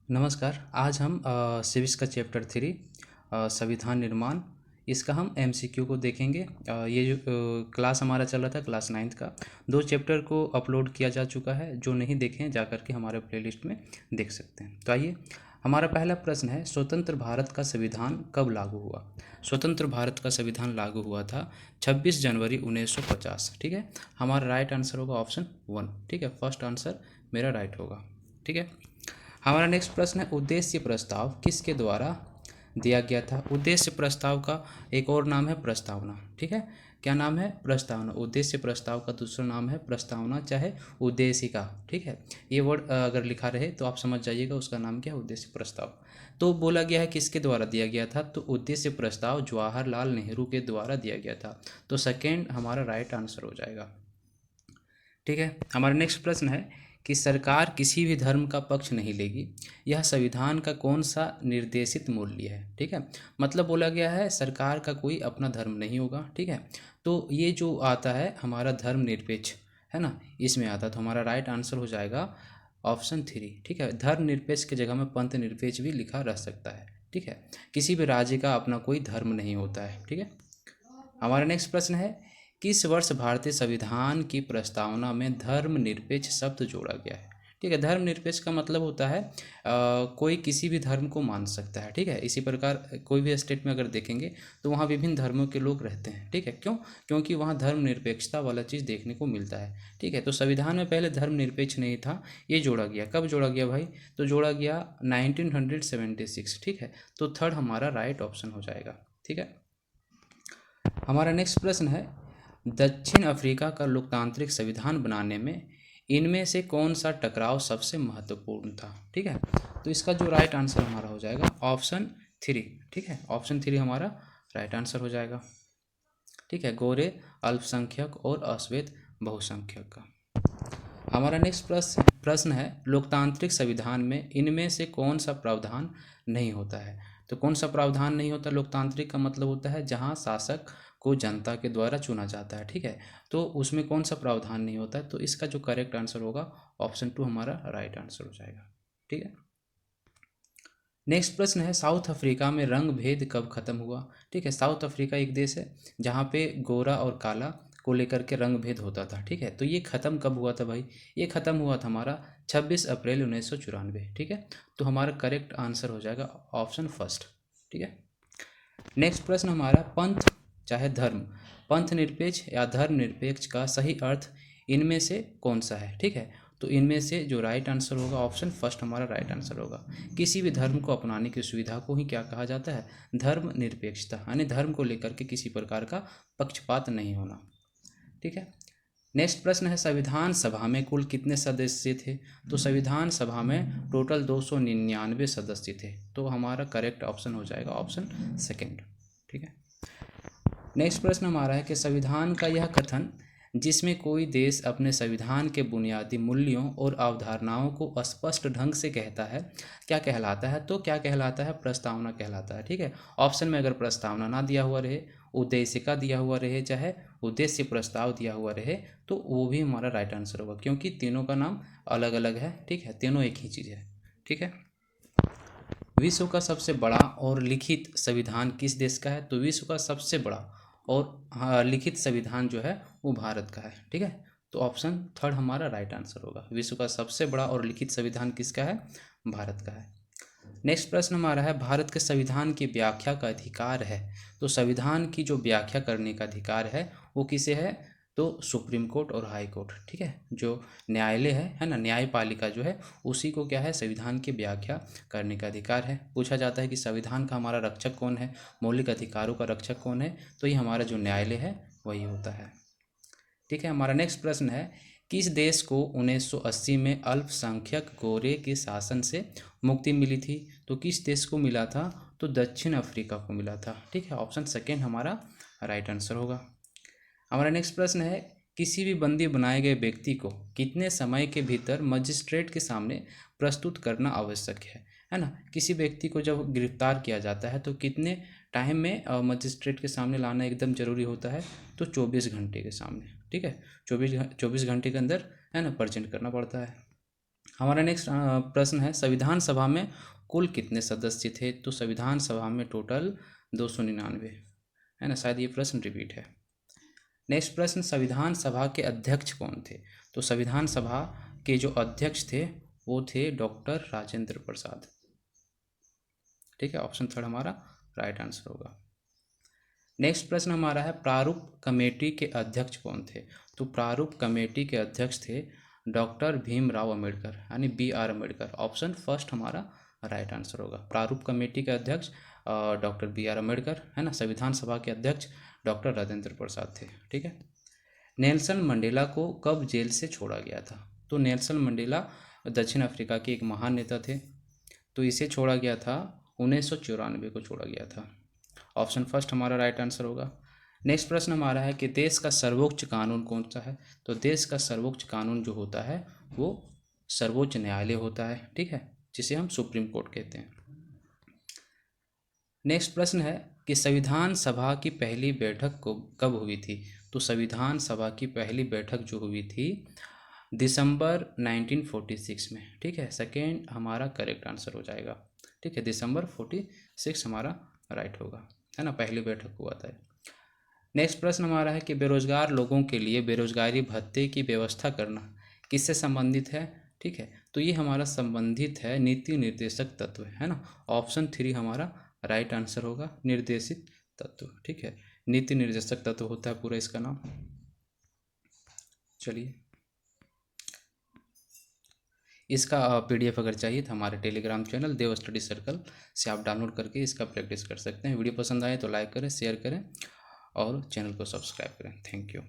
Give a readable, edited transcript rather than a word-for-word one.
नमस्कार। आज हम सिविक्स का चैप्टर 3 संविधान निर्माण इसका हम एमसीक्यू को देखेंगे। ये जो क्लास हमारा चल रहा था क्लास 9th का 2 चैप्टर को अपलोड किया जा चुका है। जो नहीं देखे हैं जा करके हमारे प्लेलिस्ट में देख सकते हैं। तो आइए, हमारा पहला प्रश्न है, स्वतंत्र भारत का संविधान कब लागू हुआ? स्वतंत्र भारत का संविधान लागू हुआ था 26 जनवरी 1950। ठीक है, हमारा राइट आंसर होगा ऑप्शन 1। ठीक है, फर्स्ट आंसर मेरा राइट होगा। ठीक है, हमारा नेक्स्ट प्रश्न है, उद्देश्य प्रस्ताव किसके द्वारा दिया गया था? उद्देश्य प्रस्ताव का एक और नाम है प्रस्तावना। ठीक है, क्या नाम है? प्रस्तावना। उद्देश्य प्रस्ताव का दूसरा नाम है प्रस्तावना, चाहे उद्देशिका। ठीक है, ये वर्ड अगर लिखा रहे तो आप समझ जाइएगा उसका नाम क्या है, उद्देश्य प्रस्ताव। तो बोला गया है किसके द्वारा दिया गया था, तो उद्देश्य प्रस्ताव जवाहरलाल नेहरू के द्वारा दिया गया था। तो सेकेंड हमारा राइट आंसर हो जाएगा। ठीक है, हमारा नेक्स्ट प्रश्न है कि सरकार किसी भी धर्म का पक्ष नहीं लेगी, यह संविधान का कौन सा निर्देशित मूल्य है? ठीक है, मतलब बोला गया है सरकार का कोई अपना धर्म नहीं होगा। ठीक है, तो ये जो आता है हमारा धर्मनिरपेक्ष है ना, इसमें आता है। तो हमारा राइट आंसर हो जाएगा ऑप्शन 3। ठीक है, धर्मनिरपेक्ष की जगह में पंथ निरपेक्ष भी लिखा रह सकता है। ठीक है, किसी भी राज्य का अपना कोई धर्म नहीं होता है। ठीक है, हमारा नेक्स्ट प्रश्न है, किस वर्ष भारतीय संविधान की प्रस्तावना में धर्मनिरपेक्ष शब्द जोड़ा गया है? ठीक है, धर्मनिरपेक्ष का मतलब होता है कोई किसी भी धर्म को मान सकता है। ठीक है, इसी प्रकार कोई भी स्टेट में अगर देखेंगे तो वहाँ विभिन्न धर्मों के लोग रहते हैं। ठीक है, क्यों? क्योंकि वहाँ धर्मनिरपेक्षता वाला चीज़ देखने को मिलता है। ठीक है, तो संविधान में पहले धर्मनिरपेक्ष नहीं था, ये जोड़ा गया। कब जोड़ा गया भाई? तो जोड़ा गया 1976। ठीक है, तो थर्ड हमारा राइट ऑप्शन हो जाएगा। ठीक है, हमारा नेक्स्ट प्रश्न है, दक्षिण अफ्रीका का लोकतांत्रिक संविधान बनाने में इनमें से कौन सा टकराव सबसे महत्वपूर्ण था? ठीक है, तो इसका जो राइट आंसर हमारा हो जाएगा ऑप्शन 3। ठीक है, ऑप्शन 3 हमारा राइट आंसर हो जाएगा। ठीक है, गोरे अल्पसंख्यक और अश्वेत बहुसंख्यक का। हमारा नेक्स्ट प्रश्न है, लोकतांत्रिक संविधान में इनमें से कौन सा प्रावधान नहीं होता है? तो कौन सा प्रावधान नहीं होता? लोकतांत्रिक का मतलब होता है जहां शासक को जनता के द्वारा चुना जाता है। ठीक है, तो उसमें कौन सा प्रावधान नहीं होता है? तो इसका जो करेक्ट आंसर होगा ऑप्शन 2 हमारा राइट आंसर हो जाएगा। ठीक है, नेक्स्ट प्रश्न है, साउथ अफ्रीका में रंग भेद कब खत्म हुआ? ठीक है, साउथ अफ्रीका एक देश है जहाँ पे गोरा और काला को लेकर के रंग भेद होता था। ठीक है, तो ये खत्म कब हुआ था भाई? ये खत्म हुआ था हमारा 26 अप्रैल 1994। ठीक है, तो हमारा करेक्ट आंसर हो जाएगा ऑप्शन फर्स्ट। ठीक है, नेक्स्ट प्रश्न हमारा, पंथ चाहे धर्म, पंथ निरपेक्ष या धर्म निरपेक्ष का सही अर्थ इनमें से कौन सा है? ठीक है, तो इनमें से जो राइट आंसर होगा ऑप्शन फर्स्ट हमारा राइट आंसर होगा। किसी भी धर्म को अपनाने की सुविधा को ही क्या कहा जाता है? धर्म निरपेक्षता, यानी धर्म को लेकर के किसी प्रकार का पक्षपात नहीं होना। ठीक है, नेक्स्ट प्रश्न है, संविधान सभा में कुल कितने सदस्य थे? तो संविधान सभा में टोटल 299 सदस्य थे। तो हमारा करेक्ट ऑप्शन हो जाएगा ऑप्शन सेकेंड। ठीक है, नेक्स्ट प्रश्न हमारा है कि संविधान का यह कथन जिसमें कोई देश अपने संविधान के बुनियादी मूल्यों और अवधारणाओं को स्पष्ट ढंग से कहता है, क्या कहलाता है? तो क्या कहलाता है? प्रस्तावना कहलाता है। ठीक है, ऑप्शन में अगर प्रस्तावना ना दिया हुआ रहे, उद्देशिका दिया हुआ रहे, चाहे उद्देश्य प्रस्ताव दिया हुआ रहे, तो वो भी हमारा राइट आंसर होगा, क्योंकि तीनों का नाम अलग अलग है। ठीक है, तीनों एक ही चीज़ है। ठीक है, विश्व का सबसे बड़ा और लिखित संविधान किस देश का है? तो विश्व का सबसे बड़ा और लिखित संविधान जो है वो भारत का है। ठीक है, तो ऑप्शन थर्ड हमारा राइट आंसर होगा। विश्व का सबसे बड़ा और लिखित संविधान किसका है? भारत का है। नेक्स्ट प्रश्न हमारा है, भारत के संविधान की व्याख्या का अधिकार है। तो संविधान की जो व्याख्या करने का अधिकार है वो किसे है? तो सुप्रीम कोर्ट और हाई कोर्ट। ठीक है, जो न्यायालय है ना, न्यायपालिका जो है उसी को क्या है? संविधान की व्याख्या करने का अधिकार है। पूछा जाता है कि संविधान का हमारा रक्षक कौन है, मौलिक अधिकारों का रक्षक कौन है? तो ये हमारा जो न्यायालय है वही होता है। ठीक है, हमारा नेक्स्ट प्रश्न है, किस देश को 1980 में अल्पसंख्यक गोरे के शासन से मुक्ति मिली थी? तो किस देश को मिला था? तो दक्षिण अफ्रीका को मिला था। ठीक है, ऑप्शन सेकेंड हमारा राइट आंसर होगा। हमारा नेक्स्ट प्रश्न है, किसी भी बंदी बनाए गए व्यक्ति को कितने समय के भीतर मजिस्ट्रेट के सामने प्रस्तुत करना आवश्यक है ना? किसी व्यक्ति को जब गिरफ्तार किया जाता है तो कितने टाइम में मजिस्ट्रेट के सामने लाना एकदम ज़रूरी होता है? तो 24 घंटे के सामने। ठीक है, 24 घंटे के अंदर है ना प्रेजेंट करना पड़ता है। हमारा नेक्स्ट प्रश्न है, संविधान सभा में कुल कितने सदस्य थे? तो संविधान सभा में टोटल 299 है ना, शायद ये प्रश्न रिपीट है। नेक्स्ट प्रश्न, संविधान सभा के अध्यक्ष कौन थे? तो संविधान सभा के जो अध्यक्ष थे वो थे डॉक्टर राजेंद्र प्रसाद। ठीक है, ऑप्शन थर्ड हमारा राइट आंसर होगा। नेक्स्ट प्रश्न हमारा है, प्रारूप कमेटी के अध्यक्ष कौन थे? तो प्रारूप कमेटी के अध्यक्ष थे डॉक्टर भीमराव अंबेडकर, यानी BR अम्बेडकर। ऑप्शन फर्स्ट हमारा राइट आंसर होगा। प्रारूप कमेटी के अध्यक्ष डॉक्टर BR अम्बेडकर है ना। संविधान सभा के अध्यक्ष डॉक्टर राजेंद्र प्रसाद थे। ठीक है। नेल्सन मंडेला को कब जेल से छोड़ा गया था? तो नेल्सन मंडेला दक्षिण अफ्रीका के एक महान नेता थे, तो इसे छोड़ा गया था 1994 को छोड़ा गया था। ऑप्शन फर्स्ट हमारा राइट आंसर होगा। नेक्स्ट प्रश्न हमारा है कि देश का सर्वोच्च कानून कौन सा है? तो देश का सर्वोच्च कानून जो होता है वो सर्वोच्च न्यायालय होता है। ठीक है, जिसे हम सुप्रीम कोर्ट कहते हैं। नेक्स्ट प्रश्न है कि संविधान सभा की पहली बैठक को कब हुई थी? तो संविधान सभा की पहली बैठक जो हुई थी दिसंबर 1946 में। ठीक है, सेकेंड हमारा करेक्ट आंसर हो जाएगा। ठीक है, दिसंबर 46 हमारा राइट होगा, है ना, पहली बैठक हुआ था। नेक्स्ट प्रश्न हमारा है कि बेरोजगार लोगों के लिए बेरोजगारी भत्ते की व्यवस्था करना किससे संबंधित है? ठीक है, तो ये हमारा संबंधित है नीति निर्देशक तत्व, है ना। ऑप्शन 3 हमारा राइट आंसर होगा, निर्देशित तत्व। ठीक है, नीति निर्देशक तत्व होता है पूरा इसका नाम। चलिए, इसका PDF अगर चाहिए तो हमारे टेलीग्राम चैनल देव स्टडी सर्कल से आप डाउनलोड करके इसका प्रैक्टिस कर सकते हैं। वीडियो पसंद आए तो लाइक करें, शेयर करें और चैनल को सब्सक्राइब करें। Thank you.